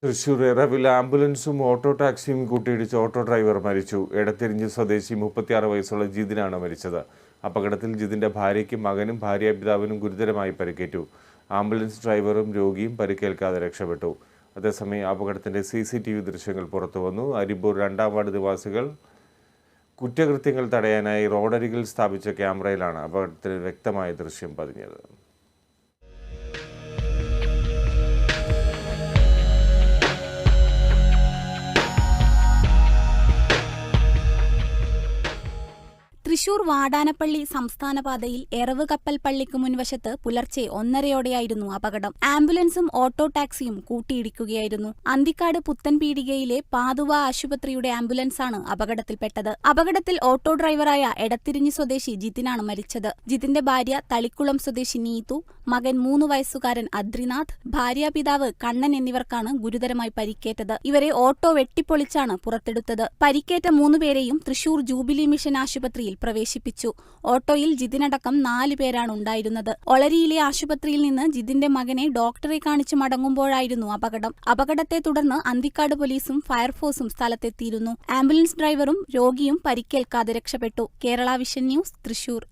Thrissur എറവിൽ ആംബുലൻസും auto ടാക്സിയും കൂട്ടിയിടിച്ച് auto driver മരിച്ചു. എടത്തിരിഞ്ഞ് സ്വദേശി 36 വയസ്സുള്ള ജിതിനാണ് മരിച്ചത്. അപകടത്തിൽ ജിതിന്റെ ഭാര്യയ്ക്കും മകനും ഭാര്യാപിതാവിനും ഗുരുതരമായി പരിക്കേറ്റു. ആംബുലൻസ് ഡ്രൈവറും രോഗിയും പരിക്കേൽക്കാതെ രക്ഷപ്പെട്ടു. അതേസമയം അപകടത്തിന്റെ CCTV ദൃശ്യങ്ങൾ പുറത്തുവന്നു. അരിമ്പൂർ 2-ാം വാർഡ് നിവാസികൾ കുറ്റകൃത്യങ്ങൾ തടയാനായി റോഡരികിൽ സ്ഥാപിച്ച ക്യാമറയിലാണ് അപകടത്തിന് വ്യക്തമായ ദൃശ്യം പതിഞ്ഞത്. തൃശൂർ വാടാനപ്പള്ളി സംസ്ഥാന പാതയിൽ എറവ് കപ്പൽ പള്ളിക്ക് മുൻവശത്ത് പുലർച്ചെ 1:30 അപകടം. ആംബുലൻസും ഓട്ടോ ടാക്സിയും കൂട്ടിയിടിക്കുകയായിരുന്നു. അന്തിക്കാട് പുത്തൻപീടികയിലെ പാതുവ ആശുപത്രിയുടെ ആംബുലൻസാണ് അപകടത്തിൽപ്പെട്ടത്. അപകടത്തിൽ ഓട്ടോ ഡ്രൈവറായ എടത്തിരിഞ്ഞ് സ്വദേശി ജിതിനാണ് മരിച്ചത്. ജിതിന്റെ ഭാര്യ തളിക്കുളം സ്വദേശി നീതു, മകൻ 3 വയസ്സുകാരൻ അദ്രിനാഥ്, ഭാര്യാപിതാവ് കണ്ണൻ എന്നിവർക്കാണ് ഗുരുതരമായി പരിക്കേറ്റത്. ഇവരെ ഓട്ടോ വെട്ടിപ്പൊളിച്ചാണ് പുറത്തെടുത്തത്. പരിക്കേറ്റ 3 പേരെയും തൃശൂർ ജൂബിലി മിഷൻ ആശുപത്രിയിൽ പ്രവേശിപ്പിച്ചു. ഓട്ടോയിൽ ജിതിനടക്കം 4 പേരാണ് ഉണ്ടായിരുന്നത്. ഒളരിയിലെ ആശുപത്രിയിൽ നിന്ന് ജിതിന്റെ മകനെ ഡോക്ടറെ കാണിച്ച് മടങ്ങുമ്പോഴായിരുന്നു അപകടം. അപകടത്തെ തുടർന്ന് അന്തിക്കാട് പോലീസും ഫയർഫോഴ്സും സ്ഥലത്തെത്തിയിരുന്നു. ആംബുലൻസ് ഡ്രൈവറും രോഗിയും പരിക്കേൽക്കാതെ രക്ഷപ്പെട്ടു. Kerala vision news, Thrissur.